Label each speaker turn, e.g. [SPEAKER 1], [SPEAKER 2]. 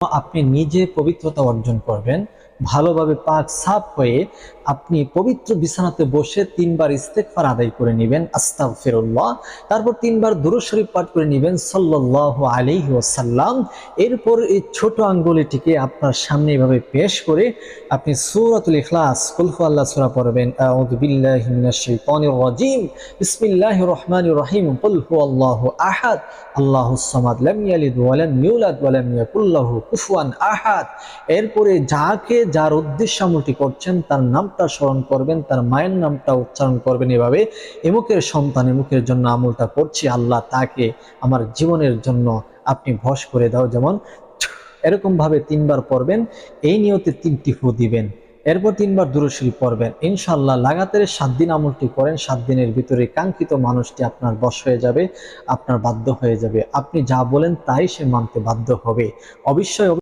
[SPEAKER 1] আপনি নিজে পবিত্রতা অর্জন করবেন, ভালোভাবে পাক সাফ হয়ে আপনি পবিত্র বিছানাতে বসে 3 বার ইস্তেগফার আদায় করে নেবেন, আস্তাগফিরুল্লাহ। তারপর 3 বার দুরূদ শরীফ পাঠ করে নেবেন সাল্লাল্লাহু আলাইহি ওয়াসাল্লাম। এরপর এই ছোট আঙ্গুলিটিকে আপনার সামনে এভাবে পেশ করে আপনি সূরাতুল ইখলাস, কুল হুয়াল্লাহ সূরা পড়বেন। আউযু বিল্লাহি মিনাশ শাইতানির রাজীম, বিসমিল্লাহির রহমানির রহিম, কুল হুয়াল্লাহু আহাদ, আল্লাহুস সামাদ, লাম ইয়ালিদ ওয়া লাম ইউলাদ ওয়া লাম ইয়াকুল লাহু কুফুয়ান আহাদ। এরপরে যার উদ্দেশ্যে আমলটি করছেন তার নামটা স্মরণ করবেন, তার মায়ের নামটা উচ্চারণ করবেন। এভাবে এমুকের সন্তান, এমুকের জন্য আমলটা করছি, আল্লাহ তাকে আমার জীবনের জন্য আপনি ভস করে দাও, যেমন এরকম ভাবে 3 বার পড়বেন। এই নিয়তে 3টি ফু দিবেন, এরপর 3 বার দুরূদ শরীফ পড়বেন। ইনশাআল্লাহ লাগাতার 7 দিন আমলটি করেন, 7 দিনের ভিতরে কাঙ্ক্ষিত মানুষটি আপনার বশ হয়ে যাবে, আপনার বাধ্য হয়ে যাবে। আপনি যা বলেন তাই সে মানতে বাধ্য হবে। অবশ্যই